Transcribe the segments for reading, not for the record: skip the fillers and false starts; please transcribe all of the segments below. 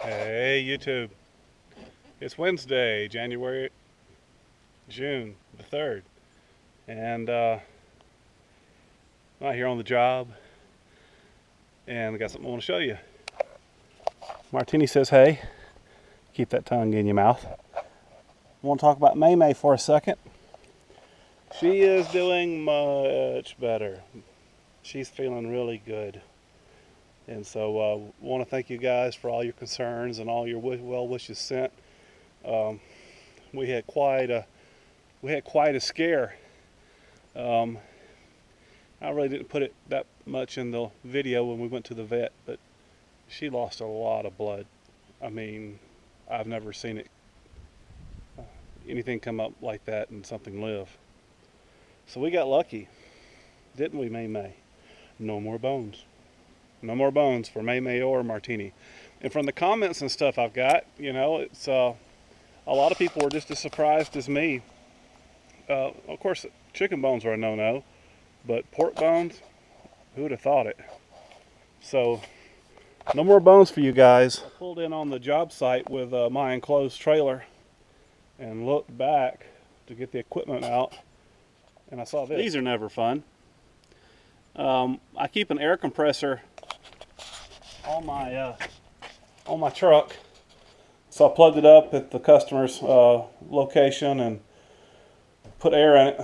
Hey YouTube, it's Wednesday, June the 3rd, and I'm out here on the job, and I got something I want to show you. Martini says hey, keep that tongue in your mouth. I want to talk about May May for a second. She is doing much better. She's feeling really good. And so I want to thank you guys for all your concerns and all your well wishes sent. We had quite a scare. I really didn't put it that much in the video when we went to the vet, but she lost a lot of blood. I mean, I've never seen anything come up like that and something live. So we got lucky, didn't we, May May? No more bones. No more bones for May May or Martini. And from the comments and stuff I've got, you know, it's a lot of people were just as surprised as me. Of course, chicken bones are a no-no, but pork bones, who would have thought it? So, no more bones for you guys. I pulled in on the job site with my enclosed trailer and looked back to get the equipment out, and I saw this. These are never fun. I keep an air compressor on my truck, so I plugged it up at the customer's location and put air in it.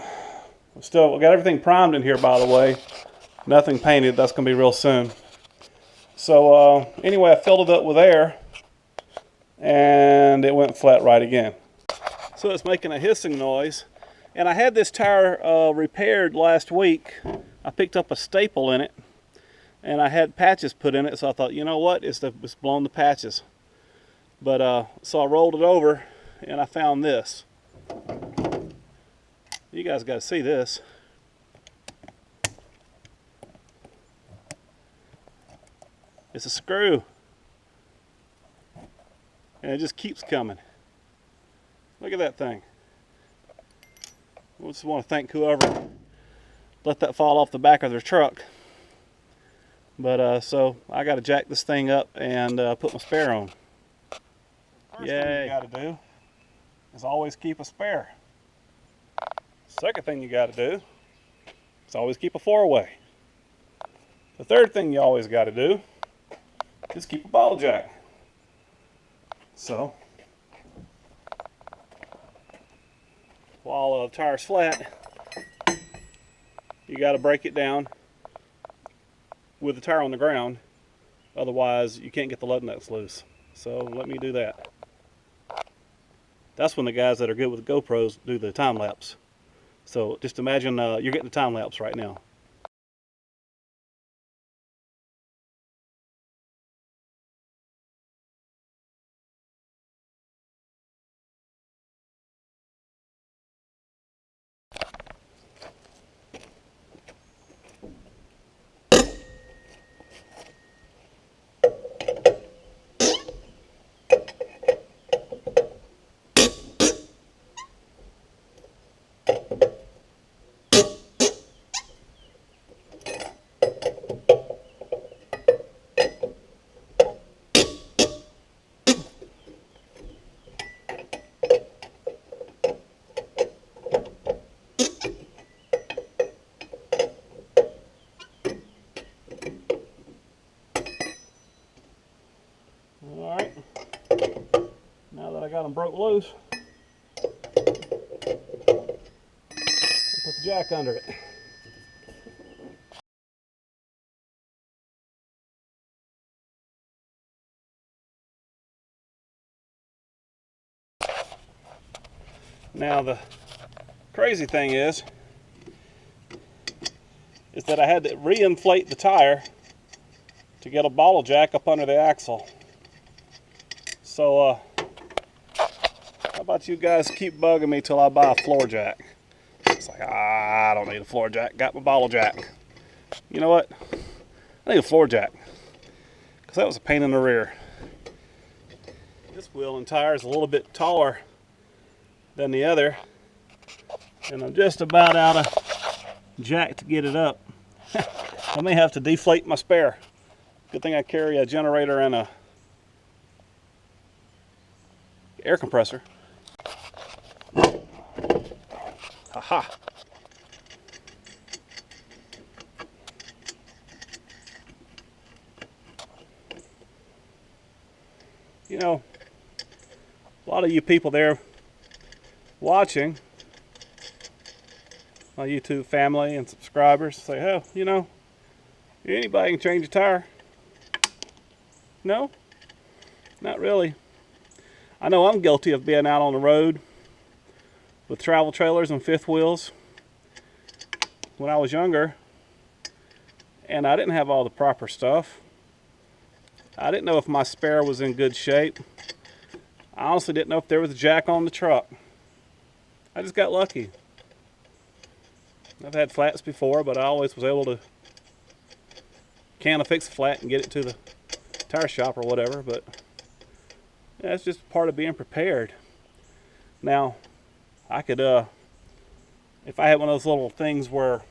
We got everything primed in here, by the way. Nothing painted. That's going to be real soon. So anyway, I filled it up with air, and it went flat right again. So it's making a hissing noise. And I had this tire repaired last week. I picked up a staple in it, and I had patches put in it, so I thought, you know what, it's blown the patches. But so I rolled it over, and I found this. You guys got to see this. It's a screw, and it just keeps coming. Look at that thing. I just want to thank whoever let that fall off the back of their truck. But so I got to jack this thing up and put my spare on. First thing you got to do is always keep a spare. Second thing you got to do is always keep a four-way. The third thing you always got to do is keep a bottle jack. So while the tire's flat, you got to break it down with the tire on the ground, otherwise you can't get the lug nuts loose. So let me do that. That's when the guys that are good with GoPros do the time lapse. So just imagine you're getting the time lapse right now. Alright, now that I got them broke loose, I'll put the jack under it. Now the crazy thing is that I had to re-inflate the tire to get a bottle jack up under the axle. So how about you guys keep bugging me till I buy a floor jack? It's like, I don't need a floor jack, got my bottle jack. You know what? I need a floor jack, because that was a pain in the rear. This wheel and tire is a little bit taller than the other, and I'm just about out of jack to get it up. I may have to deflate my spare. Good thing I carry a generator and air compressor. Ha-ha. You know, a lot of you people there watching, my YouTube family and subscribers, say, oh, you know, anybody can change a tire. No, not really. I know I'm guilty of being out on the road with travel trailers and fifth wheels when I was younger, and I didn't have all the proper stuff. I didn't know if my spare was in good shape. I honestly didn't know if there was a jack on the truck. I just got lucky. I've had flats before, but I always was able to can of fix a flat and get it to the tire shop or whatever, but yeah, it's just part of being prepared. Now, I could, if I had one of those little things where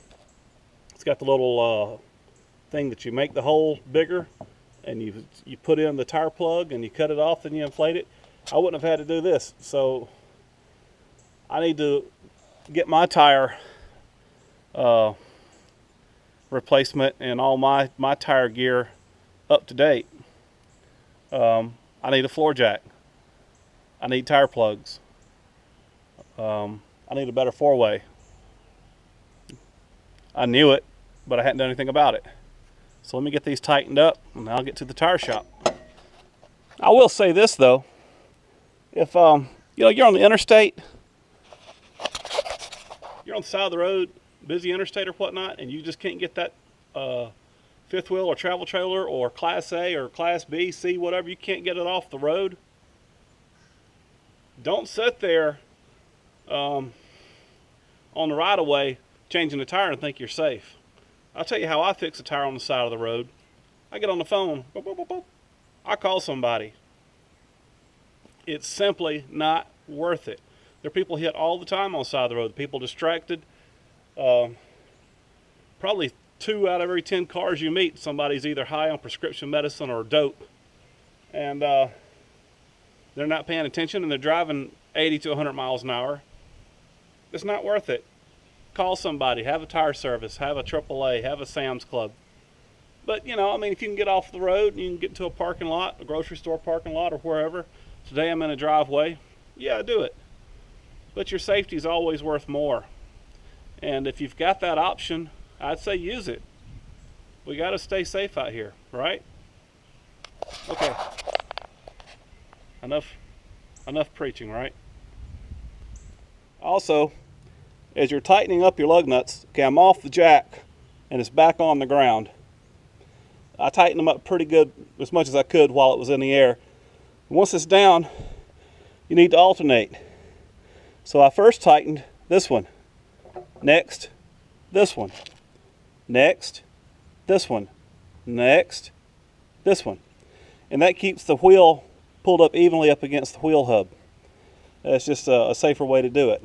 it's got the little thing that you make the hole bigger and you put in the tire plug and you cut it off and you inflate it, I wouldn't have had to do this. So I need to get my tire replacement and all my tire gear up to date. I need a floor jack. I need tire plugs. I need a better four-way. I knew it, but I hadn't done anything about it. So let me get these tightened up and I'll get to the tire shop. I will say this though, if you know, you're on the interstate, you're on the side of the road, busy interstate or whatnot, and you just can't get that fifth wheel or travel trailer or Class A or Class B, C, whatever, you can't get it off the road. Don't sit there on the right of way changing the tire and think you're safe. I'll tell you how I fix a tire on the side of the road. I get on the phone, boop, boop, boop, boop. I call somebody. It's simply not worth it. There are people hit all the time on the side of the road, people distracted. Probably 2 out of every 10 cars you meet, somebody's either high on prescription medicine or dope. And they're not paying attention and they're driving 80 to 100 miles an hour. It's not worth it. Call somebody, have a tire service, have a AAA, have a Sam's Club. But, you know, I mean, if you can get off the road and you can get into a parking lot, a grocery store parking lot or wherever, today I'm in a driveway, yeah, do it. But your safety is always worth more. And if you've got that option, I'd say use it. We got to stay safe out here, right? Okay. Enough preaching, right? Also, as you're tightening up your lug nuts, okay, I'm off the jack and it's back on the ground. I tightened them up pretty good, as much as I could while it was in the air. Once it's down, you need to alternate. So I first tightened this one. Next, this one. Next, this one. Next, this one. And that keeps the wheel pulled up evenly up against the wheel hub. That's just a safer way to do it.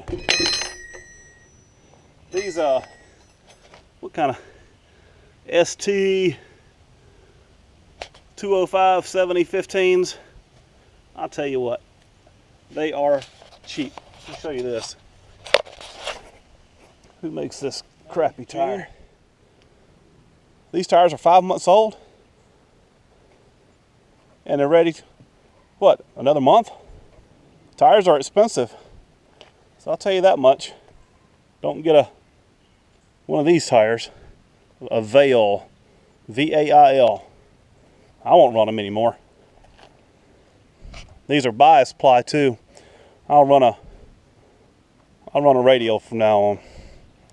These, what kind of ST 205 7015s, I'll tell you what, they are cheap. Let me show you this. Who makes this crappy tire? These tires are 5 months old and they're ready, what, another month? Tires are expensive, so I'll tell you that much. Don't get one of these tires, a Vail, V-A-I-L. I won't run them anymore. These are bias ply too. I'll run a radial from now on.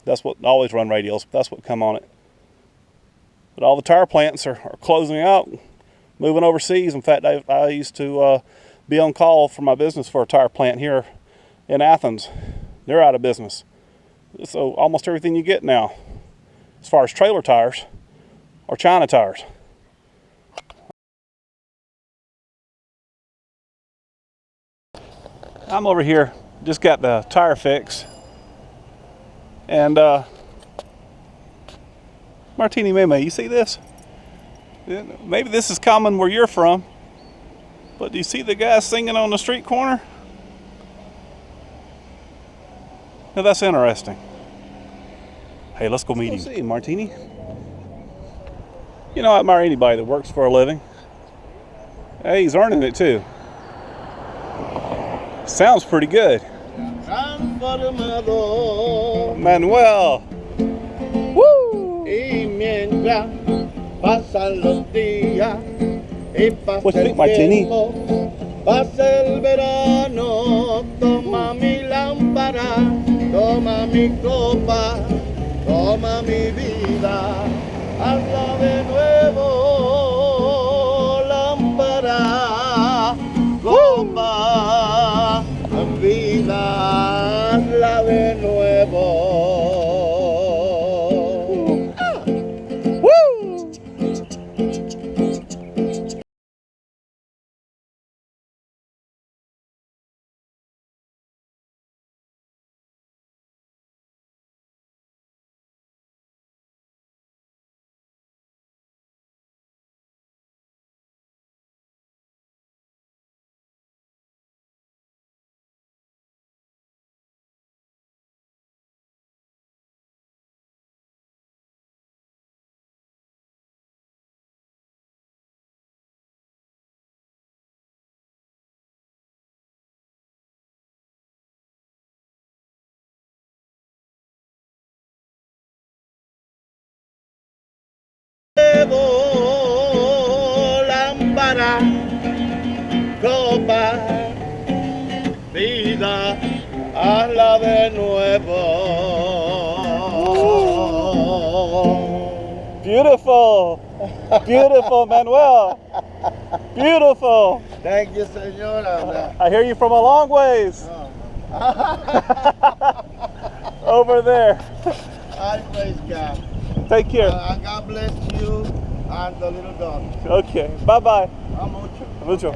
That's what, I always run radials, that's what come on it. But all the tire plants are closing out, moving overseas. In fact, I used to be on call for my business for a tire plant here in Athens. They're out of business. So almost everything you get now, as far as trailer tires, are China tires. I'm over here, just got the tire fix. And Martini Meme, you see this? Maybe this is common where you're from, but do you see the guy singing on the street corner? Now that's interesting. Hey, let's go meet him. See, Martini. You know, I admire anybody that works for a living. Hey, he's earning it too. Sounds pretty good. Manuel. Woo! What you think, Martini? Pasa el verano, toma mi lámpara, toma mi copa, toma mi vida, hazla de nuevo, lámpara, copa, vida, hazla de nuevo. Lámpara, copa, vida, hazla de nuevo. Beautiful, beautiful, Manuel. Beautiful. Thank you, señora. I hear you from a long ways. Over there. I praise God. Take care. And God bless you and the little dog. Okay. Bye bye. Mucho. Mucho.